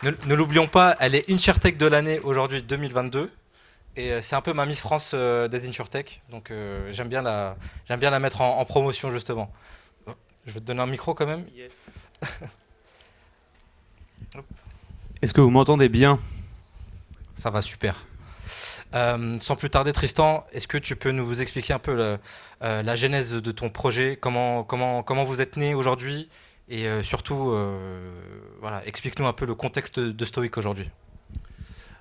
Ne l'oublions pas, elle est InsurTech de l'année aujourd'hui 2022. Et c'est un peu ma Miss France des InsurTech. Donc j'aime bien la mettre en promotion justement. Je vais te donner un micro quand même. Yes. Est-ce que vous m'entendez bien? Ça va super. Sans plus tarder, Tristan, est-ce que tu peux nous expliquer un peu la genèse de ton projet, comment vous êtes né aujourd'hui et surtout, voilà, explique-nous un peu le contexte de Stoic aujourd'hui.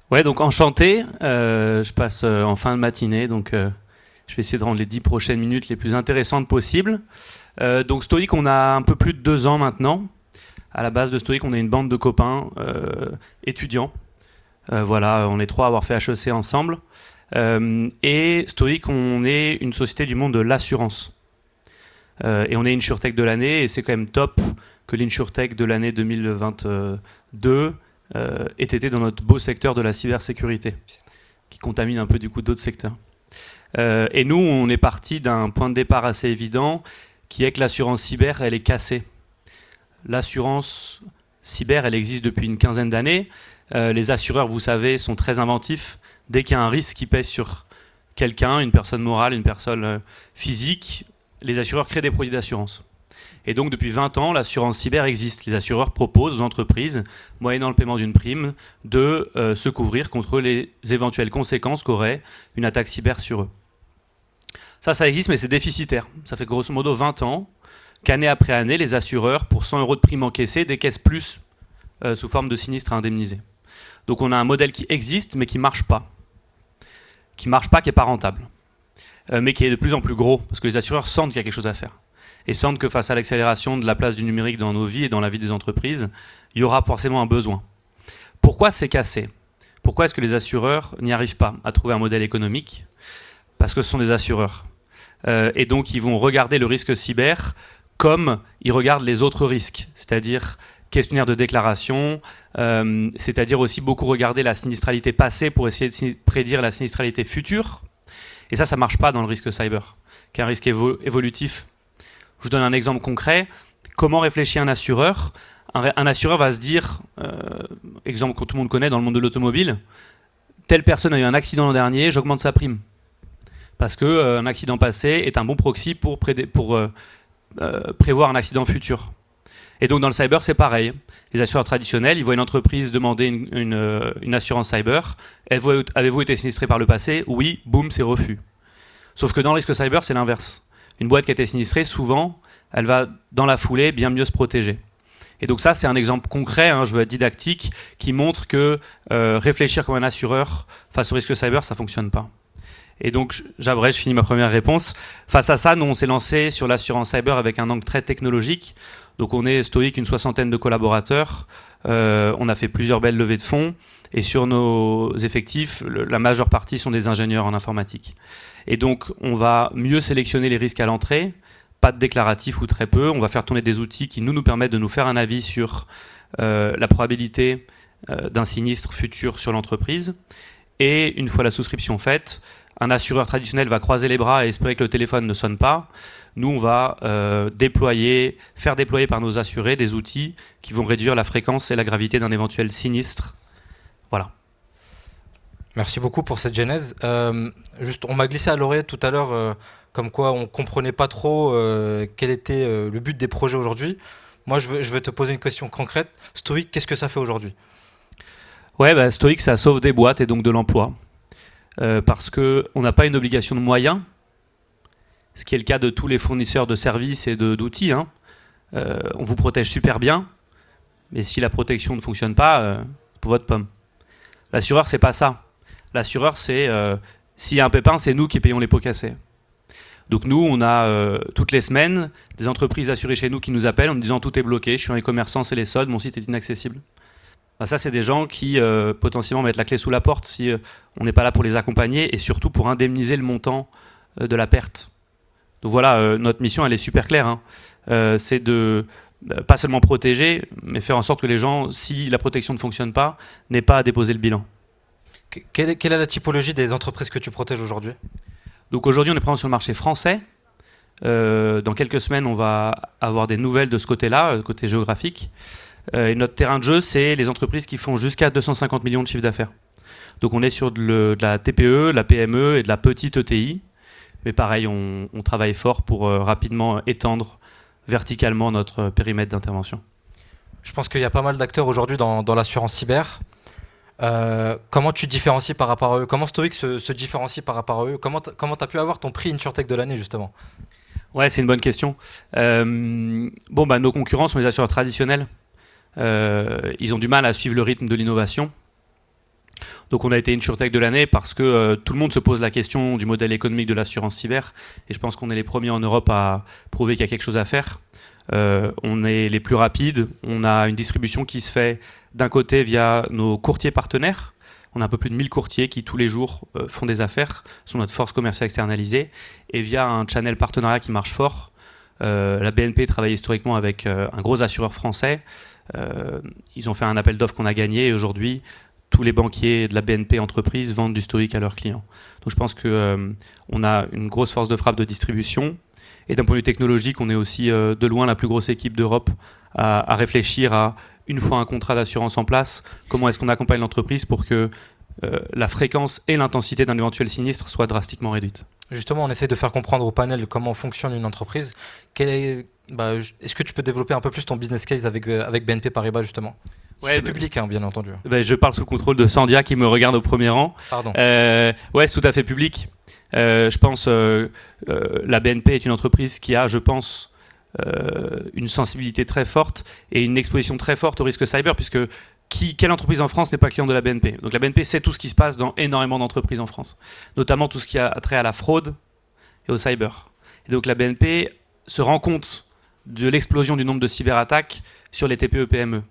Ouais, donc enchanté. Je passe en fin de matinée, donc je vais essayer de rendre les 10 prochaines minutes les plus intéressantes possibles. Donc Stoic, on a un peu plus de 2 ans maintenant. À la base de Stoic, on est une bande de copains étudiants. Voilà, on est 3 à avoir fait HEC ensemble. Et Stoic, on est une société du monde de l'assurance. Et on est InsurTech de l'année, et c'est quand même top que l'InsurTech de l'année 2022 ait été dans notre beau secteur de la cybersécurité, qui contamine un peu du coup d'autres secteurs. Et nous, on est parti d'un point de départ assez évident, qui est que l'assurance cyber, elle est cassée. L'assurance cyber, elle existe depuis une quinzaine d'années. Les assureurs, vous savez, sont très inventifs. Dès qu'il y a un risque qui pèse sur quelqu'un, une personne morale, une personne physique, les assureurs créent des produits d'assurance. Et donc, depuis 20 ans, l'assurance cyber existe. Les assureurs proposent aux entreprises, moyennant le paiement d'une prime, de se couvrir contre les éventuelles conséquences qu'aurait une attaque cyber sur eux. Ça existe, mais c'est déficitaire. Ça fait grosso modo 20 ans qu'année après année, les assureurs, pour 100 € de prime encaissée, décaissent plus sous forme de sinistres à indemniser. Donc on a un modèle qui existe, mais qui ne marche pas. Qui n'est pas rentable. Mais qui est de plus en plus gros, parce que les assureurs sentent qu'il y a quelque chose à faire. Et sentent que face à l'accélération de la place du numérique dans nos vies et dans la vie des entreprises, il y aura forcément un besoin. Pourquoi c'est cassé? Pourquoi est-ce que les assureurs n'y arrivent pas à trouver un modèle économique? Parce que ce sont des assureurs. Et donc ils vont regarder le risque cyber comme ils regardent les autres risques, c'est-à-dire questionnaire de déclaration, c'est-à-dire aussi beaucoup regarder la sinistralité passée pour essayer de prédire la sinistralité future. Et ça ne marche pas dans le risque cyber, qui est un risque évolutif. Je vous donne un exemple concret. Comment réfléchit un assureur? Un assureur va se dire, exemple que tout le monde connaît dans le monde de l'automobile, telle personne a eu un accident l'an dernier, j'augmente sa prime. Parce qu'un accident passé est un bon proxy pour prévoir un accident futur. Et donc dans le cyber, c'est pareil. Les assureurs traditionnels, ils voient une entreprise demander une assurance cyber. Avez-vous été sinistré par le passé? Oui, boum, c'est refus. Sauf que dans le risque cyber, c'est l'inverse. Une boîte qui a été sinistrée, souvent, elle va dans la foulée bien mieux se protéger. Et donc ça, c'est un exemple concret, je veux être didactique, qui montre que réfléchir comme un assureur face au risque cyber, ça ne fonctionne pas. Et donc, j'abrège, je finis ma première réponse. Face à ça, nous, on s'est lancé sur l'assurance cyber avec un angle très technologique. Donc, on est Stoic, une 60aine de collaborateurs. On a fait plusieurs belles levées de fonds. Et sur nos effectifs, la majeure partie sont des ingénieurs en informatique. Et donc, on va mieux sélectionner les risques à l'entrée. Pas de déclaratif ou très peu. On va faire tourner des outils qui nous permettent de nous faire un avis sur la probabilité d'un sinistre futur sur l'entreprise. Et une fois la souscription faite, un assureur traditionnel va croiser les bras et espérer que le téléphone ne sonne pas. Nous, on va faire déployer par nos assurés des outils qui vont réduire la fréquence et la gravité d'un éventuel sinistre. Voilà. Merci beaucoup pour cette genèse. Juste, on m'a glissé à l'oreille tout à l'heure comme quoi on ne comprenait pas trop quel était le but des projets aujourd'hui. Moi, je vais te poser une question concrète. Stoic, qu'est-ce que ça fait aujourd'hui? Ouais, Stoic, ça sauve des boîtes et donc de l'emploi. Parce qu'on n'a pas une obligation de moyens, ce qui est le cas de tous les fournisseurs de services et d'outils. On vous protège super bien, mais si la protection ne fonctionne pas, pour votre pomme. L'assureur, c'est pas ça. L'assureur, c'est s'il y a un pépin, c'est nous qui payons les pots cassés. Donc nous, on a toutes les semaines des entreprises assurées chez nous qui nous appellent en nous disant tout est bloqué, je suis un e-commerçant, c'est les soldes, mon site est inaccessible. Ça, c'est des gens qui potentiellement mettent la clé sous la porte si on n'est pas là pour les accompagner et surtout pour indemniser le montant de la perte. Donc voilà, notre mission, elle est super claire. C'est de pas seulement protéger, mais faire en sorte que les gens, si la protection ne fonctionne pas, n'aient pas à déposer le bilan. Quelle est la typologie des entreprises que tu protèges aujourd'hui? Donc aujourd'hui, on est présent sur le marché français. Dans quelques semaines, on va avoir des nouvelles de ce côté-là, côté géographique. Et notre terrain de jeu, c'est les entreprises qui font jusqu'à 250 millions de chiffre d'affaires. Donc on est sur de la TPE, la PME et de la petite ETI. Mais pareil, on travaille fort pour rapidement étendre verticalement notre périmètre d'intervention. Je pense qu'il y a pas mal d'acteurs aujourd'hui dans l'assurance cyber. Comment tu te différencies par rapport à eux? Comment Stoic se différencie par rapport à eux? Comment tu as pu avoir ton prix InsurTech de l'année justement? Ouais, c'est une bonne question. Nos concurrents sont les assureurs traditionnels. Ils ont du mal à suivre le rythme de l'innovation. Donc on a été InsurTech de l'année parce que tout le monde se pose la question du modèle économique de l'assurance cyber. Et je pense qu'on est les premiers en Europe à prouver qu'il y a quelque chose à faire. On est les plus rapides. On a une distribution qui se fait d'un côté via nos courtiers partenaires. On a un peu plus de 1000 courtiers qui tous les jours font des affaires, sont notre force commerciale externalisée. Et via un channel partenariat qui marche fort. La BNP travaille historiquement avec un gros assureur français. Ils ont fait un appel d'offres qu'on a gagné et aujourd'hui, tous les banquiers de la BNP entreprise vendent du Stoic à leurs clients. Donc je pense qu'on a une grosse force de frappe de distribution. Et d'un point de vue technologique, on est aussi de loin la plus grosse équipe d'Europe à réfléchir à, une fois un contrat d'assurance en place, comment est-ce qu'on accompagne l'entreprise pour que la fréquence et l'intensité d'un éventuel sinistre soient drastiquement réduites. Justement, on essaie de faire comprendre au panel comment fonctionne une entreprise. Est-ce que tu peux développer un peu plus ton business case avec BNP Paribas justement? Ouais, c'est public, bien entendu. Je parle sous le contrôle de Sandia qui me regarde au premier rang. Pardon. Ouais, c'est tout à fait public. Je pense la BNP est une entreprise qui a, je pense, une sensibilité très forte et une exposition très forte au risque cyber, puisque quelle entreprise en France n'est pas client de la BNP? Donc la BNP sait tout ce qui se passe dans énormément d'entreprises en France, notamment tout ce qui a trait à la fraude et au cyber. Et donc la BNP se rend compte de l'explosion du nombre de cyberattaques sur les TPE-PME.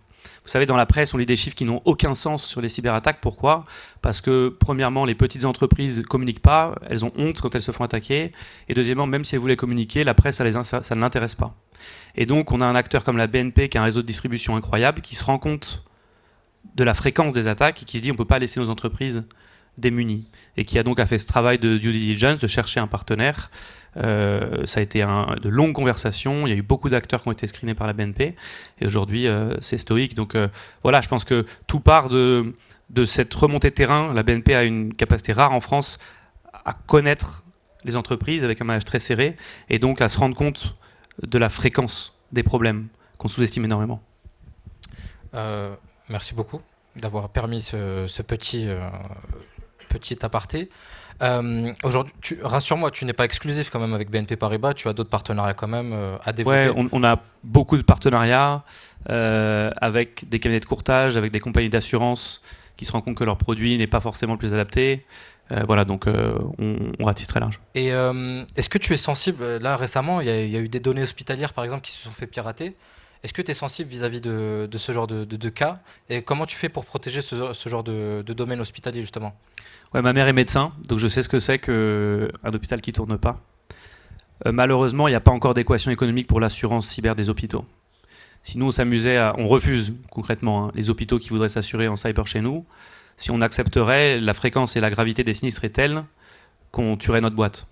Vous savez, dans la presse, on lit des chiffres qui n'ont aucun sens sur les cyberattaques. Pourquoi? Parce que, premièrement, les petites entreprises ne communiquent pas, elles ont honte quand elles se font attaquer. Et deuxièmement, même si elles voulaient communiquer, la presse, ça ne l'intéresse pas. Et donc, on a un acteur comme la BNP qui a un réseau de distribution incroyable, qui se rend compte de la fréquence des attaques et qui se dit on ne peut pas laisser nos entreprises démunies. Et qui a donc fait ce travail de due diligence, de chercher un partenaire. Ça a été de longues conversations, il y a eu beaucoup d'acteurs qui ont été screenés par la BNP et aujourd'hui c'est Stoic. Donc voilà, je pense que tout part de cette remontée de terrain. La BNP a une capacité rare en France à connaître les entreprises avec un maillage très serré et donc à se rendre compte de la fréquence des problèmes qu'on sous-estime énormément. Merci beaucoup d'avoir permis ce petit aparté. Aujourd'hui, rassure-moi, tu n'es pas exclusif quand même avec BNP Paribas, tu as d'autres partenariats quand même à développer. Ouais, on a beaucoup de partenariats avec des cabinets de courtage, avec des compagnies d'assurance qui se rendent compte que leur produit n'est pas forcément le plus adapté. Voilà, donc on ratisse très large. Et est-ce que tu es sensible, là récemment, il y a eu des données hospitalières par exemple qui se sont fait pirater. Est-ce que tu es sensible vis-à-vis de ce genre de cas? Et comment tu fais pour protéger ce genre de domaine hospitalier justement? Ouais, ma mère est médecin, donc je sais ce que c'est qu'un hôpital qui ne tourne pas. Malheureusement, il n'y a pas encore d'équation économique pour l'assurance cyber des hôpitaux. Si nous, on refuse concrètement les hôpitaux qui voudraient s'assurer en cyber chez nous. Si on accepterait, la fréquence et la gravité des sinistres est telle qu'on tuerait notre boîte.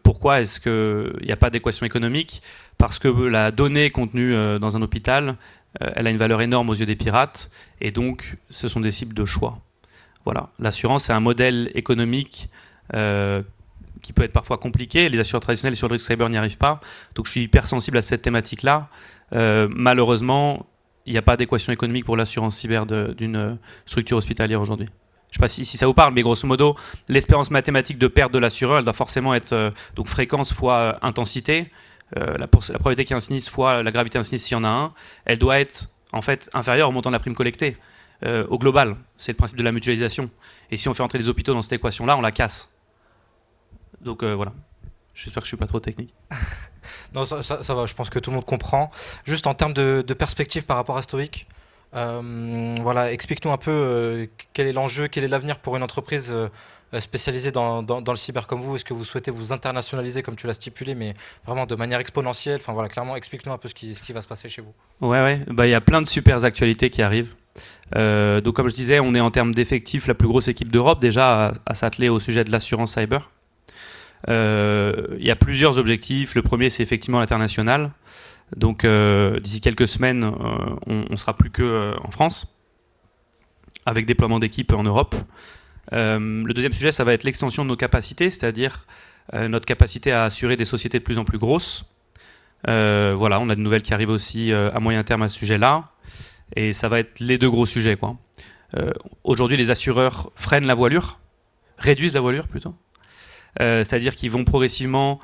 Pourquoi est-ce qu'il n'y a pas d'équation économique? Parce que la donnée contenue dans un hôpital, elle a une valeur énorme aux yeux des pirates, et donc ce sont des cibles de choix. Voilà. L'assurance, c'est un modèle économique qui peut être parfois compliqué. Les assureurs traditionnels sur le risque cyber n'y arrivent pas. Donc je suis hyper sensible à cette thématique-là. Malheureusement, il n'y a pas d'équation économique pour l'assurance cyber d'une structure hospitalière aujourd'hui. Je ne sais pas si ça vous parle, mais grosso modo, l'espérance mathématique de perte de l'assureur, elle doit forcément être donc fréquence fois intensité. La probabilité qu'il y ait un sinistre fois la gravité d'un sinistre s'il y en a un, elle doit être en fait inférieure au montant de la prime collectée. Au global, c'est le principe de la mutualisation. Et si on fait entrer les hôpitaux dans cette équation-là, on la casse. Donc voilà. J'espère que je ne suis pas trop technique. Non, ça va, je pense que tout le monde comprend. Juste en termes de perspective par rapport à Stoic, voilà, explique-nous un peu quel est l'enjeu, quel est l'avenir pour une entreprise spécialisée dans le cyber comme vous. Est-ce que vous souhaitez vous internationaliser comme tu l'as stipulé, mais vraiment de manière exponentielle? Enfin voilà, clairement, explique-nous un peu ce qui va se passer chez vous. Ouais, y a plein de super actualités qui arrivent. Donc comme je disais, on est en termes d'effectifs la plus grosse équipe d'Europe déjà à s'atteler au sujet de l'assurance cyber. Il y a plusieurs objectifs. Le premier, c'est effectivement l'international. Donc d'ici quelques semaines, on sera plus que en France, avec déploiement d'équipes en Europe. Le deuxième sujet, ça va être l'extension de nos capacités, c'est-à-dire notre capacité à assurer des sociétés de plus en plus grosses. Voilà, on a de nouvelles qui arrivent aussi à moyen terme à ce sujet-là. Et ça va être les deux gros sujets, quoi. Aujourd'hui, les assureurs freinent la voilure, réduisent la voilure plutôt. C'est-à-dire qu'ils vont progressivement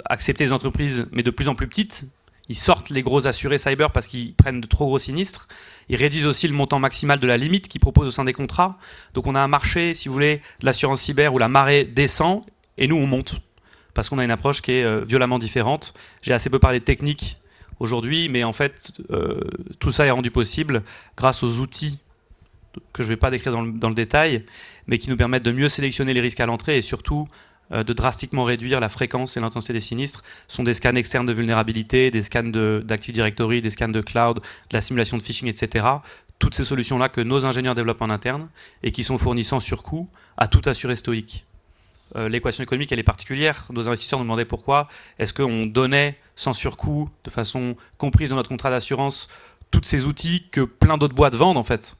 accepter les entreprises, mais de plus en plus petites. Ils sortent les gros assurés cyber parce qu'ils prennent de trop gros sinistres. Ils réduisent aussi le montant maximal de la limite qu'ils proposent au sein des contrats. Donc on a un marché, si vous voulez, de l'assurance cyber où la marée descend et nous on monte. Parce qu'on a une approche qui est violemment différente. J'ai assez peu parlé de technique aujourd'hui, mais en fait, tout ça est rendu possible grâce aux outils que je ne vais pas décrire dans le détail, mais qui nous permettent de mieux sélectionner les risques à l'entrée et surtout de drastiquement réduire la fréquence et l'intensité des sinistres. Ce sont des scans externes de vulnérabilité, des scans d'Active Directory, des scans de cloud, de la simulation de phishing, etc. Toutes ces solutions-là que nos ingénieurs développent en interne et qui sont fournies sans surcoût à tout assuré stoïque. L'équation économique, elle est particulière. Nos investisseurs nous demandaient pourquoi est-ce qu'on donnait sans surcoût, de façon comprise dans notre contrat d'assurance, tous ces outils que plein d'autres boîtes vendent en fait.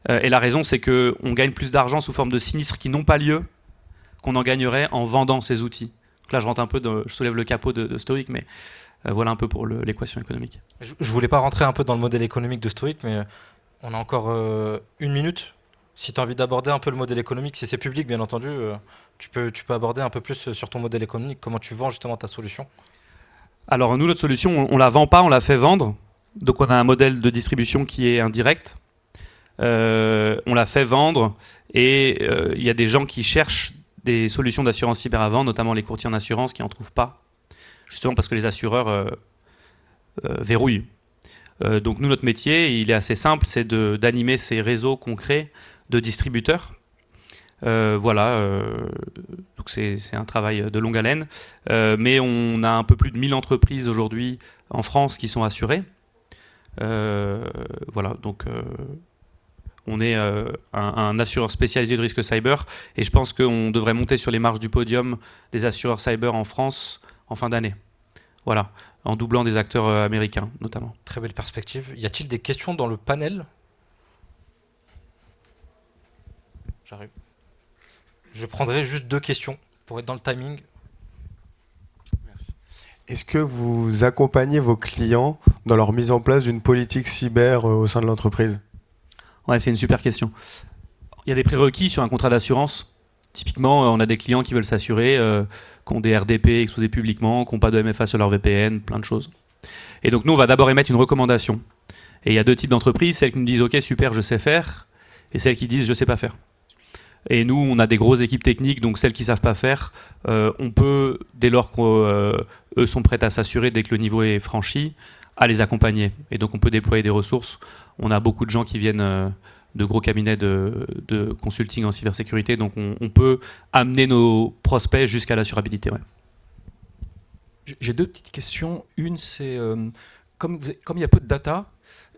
Et la raison, c'est qu'on gagne plus d'argent sous forme de sinistres qui n'ont pas lieu qu'on en gagnerait en vendant ces outils. Donc là, je rentre un peu, je soulève le capot de Stoic, mais voilà un peu pour l'équation économique. Je voulais pas rentrer un peu dans le modèle économique de Stoic, mais on a encore une minute. Si tu as envie d'aborder un peu le modèle économique, si c'est public, bien entendu, tu peux aborder un peu plus sur ton modèle économique, comment tu vends justement ta solution. Alors nous, notre solution, on la vend pas, on la fait vendre. Donc on a un modèle de distribution qui est indirect. On la fait vendre et il y a des gens qui cherchent des solutions d'assurance cyber à vendre, notamment les courtiers en assurance qui n'en trouvent pas, justement parce que les assureurs verrouillent. Donc nous, notre métier, il est assez simple, c'est d'animer ces réseaux concrets de distributeurs. Voilà, donc c'est un travail de longue haleine, mais on a un peu plus de 1000 entreprises aujourd'hui en France qui sont assurées. Voilà, donc on est un assureur spécialisé de risque cyber et je pense qu'on devrait monter sur les marches du podium des assureurs cyber en France en fin d'année. Voilà, en doublant des acteurs américains notamment. Très belle perspective. Y a-t-il des questions dans le panel ? J'arrive. Je prendrai juste 2 questions pour être dans le timing. Merci. Est-ce que vous accompagnez vos clients dans leur mise en place d'une politique cyber au sein de l'entreprise ? Ouais, c'est une super question. Il y a des prérequis sur un contrat d'assurance. Typiquement, on a des clients qui veulent s'assurer, qui ont des RDP exposés publiquement, qui n'ont pas de MFA sur leur VPN, plein de choses. Et donc nous, on va d'abord émettre une recommandation. Et il y a 2 types d'entreprises, celles qui nous disent « Ok, super, je sais faire » et celles qui disent « Je ne sais pas faire ». Et nous, on a des grosses équipes techniques, donc celles qui ne savent pas faire, on peut, dès lors qu'eux sont prêts à s'assurer, dès que le niveau est franchi, à les accompagner. Et donc on peut déployer des ressources. On a beaucoup de gens qui viennent de gros cabinets de consulting en cybersécurité, donc on peut amener nos prospects jusqu'à l'assurabilité. Ouais. J'ai 2 petites questions. Une, c'est comme il y a peu de data,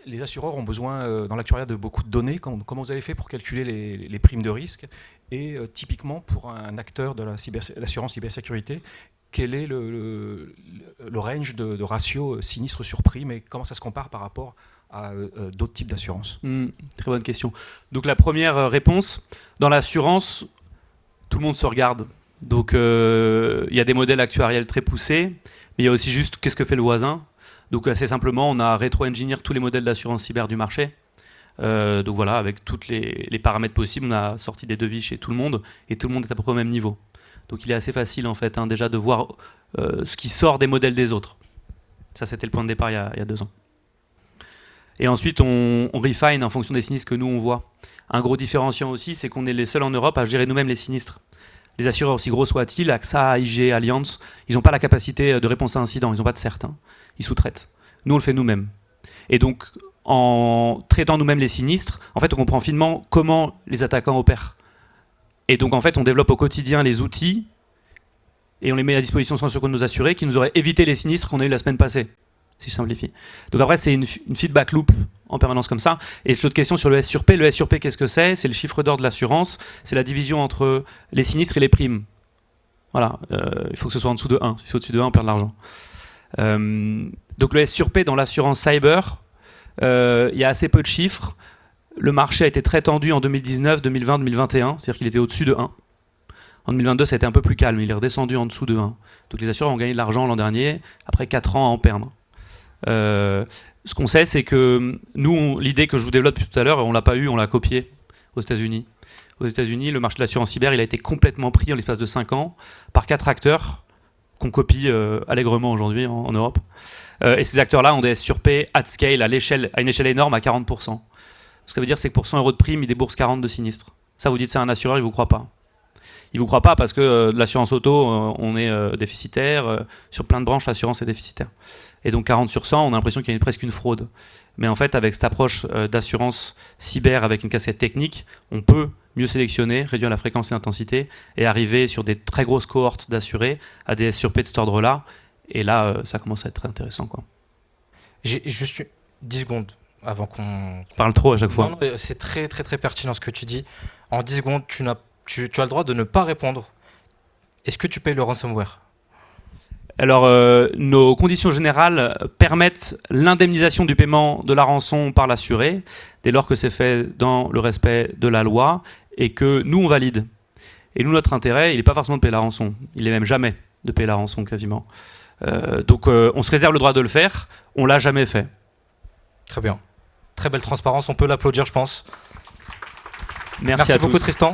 les assureurs ont besoin dans l'actuariat de beaucoup de données. Comment vous avez fait pour calculer les primes de risque ? Et typiquement, pour un acteur de l'assurance cybersécurité, quel est le range de ratio sinistre sur prime et comment ça se compare par rapport à d'autres types d'assurances ? Très bonne question. Donc la première réponse, dans l'assurance, tout le monde se regarde. Donc il y a des modèles actuariels très poussés, mais il y a aussi juste qu'est-ce que fait le voisin. Donc assez simplement, on a rétro-engineer tous les modèles d'assurance cyber du marché. Donc voilà, avec tous les paramètres possibles, on a sorti des devis chez tout le monde et tout le monde est à peu près au même niveau. Donc il est assez facile en fait déjà de voir ce qui sort des modèles des autres. Ça c'était le point de départ il y a 2 ans. Et ensuite on refine en fonction des sinistres que nous on voit. Un gros différenciant aussi, c'est qu'on est les seuls en Europe à gérer nous-mêmes les sinistres. Les assureurs, aussi gros soient-ils, AXA, AIG, Allianz, ils n'ont pas la capacité de réponse à incident, ils n'ont pas de CERT, ils sous-traitent. Nous on le fait nous-mêmes. Et donc en traitant nous-mêmes les sinistres, en fait on comprend finement comment les attaquants opèrent. Et donc en fait on développe au quotidien les outils et on les met à disposition sans surcoût de nos assurés qui nous auraient évité les sinistres qu'on a eu la semaine passée, si je simplifie. Donc après c'est une feedback loop en permanence comme ça. Et l'autre question sur le S sur P, qu'est-ce que c'est ? C'est le chiffre d'or de l'assurance, c'est la division entre les sinistres et les primes. Voilà, il faut que ce soit en dessous de 1, si c'est au-dessus de 1 on perd de l'argent. Donc le S sur P dans l'assurance cyber, il y a assez peu de chiffres. Le marché a été très tendu en 2019, 2020, 2021, c'est-à-dire qu'il était au-dessus de 1. En 2022, ça a été un peu plus calme, il est redescendu en dessous de 1. Donc les assureurs ont gagné de l'argent l'an dernier, après 4 ans à en perdre. Ce qu'on sait, c'est que nous, l'idée que je vous développe tout à l'heure, on ne l'a pas eue, on l'a copiée aux États-Unis. Aux États-Unis, le marché de l'assurance cyber, il a été complètement pris en l'espace de 5 ans par 4 acteurs qu'on copie allègrement aujourd'hui en Europe. Et ces acteurs-là ont des S sur P at scale, à une échelle énorme, à 40%. Ce que ça veut dire, c'est que pour 100 euros de prime, ils déboursent 40 de sinistre. Ça, vous dites, c'est un assureur, il ne vous croit pas. Il ne vous croit pas parce que de l'assurance auto, on est déficitaire. Sur plein de branches, l'assurance est déficitaire. Et donc 40 sur 100, on a l'impression qu'il y a presque une fraude. Mais en fait, avec cette approche d'assurance cyber avec une casquette technique, on peut mieux sélectionner, réduire la fréquence et l'intensité et arriver sur des très grosses cohortes d'assurés à des S sur P de cet ordre-là. Et là, ça commence à être très intéressant, quoi. J'ai juste 10 secondes avant qu'on... Je parle trop à chaque fois. Non, c'est très très très pertinent ce que tu dis. En 10 secondes, tu as le droit de ne pas répondre. Est-ce que tu payes le ransomware ? Alors, nos conditions générales permettent l'indemnisation du paiement de la rançon par l'assuré, dès lors que c'est fait dans le respect de la loi et que nous, on valide. Et nous, notre intérêt, il n'est pas forcément de payer la rançon. Il n'est même jamais de payer la rançon, quasiment. Donc, on se réserve le droit de le faire. On ne l'a jamais fait. Très bien. Très belle transparence. On peut l'applaudir, je pense. Merci à beaucoup, tous. Tristan.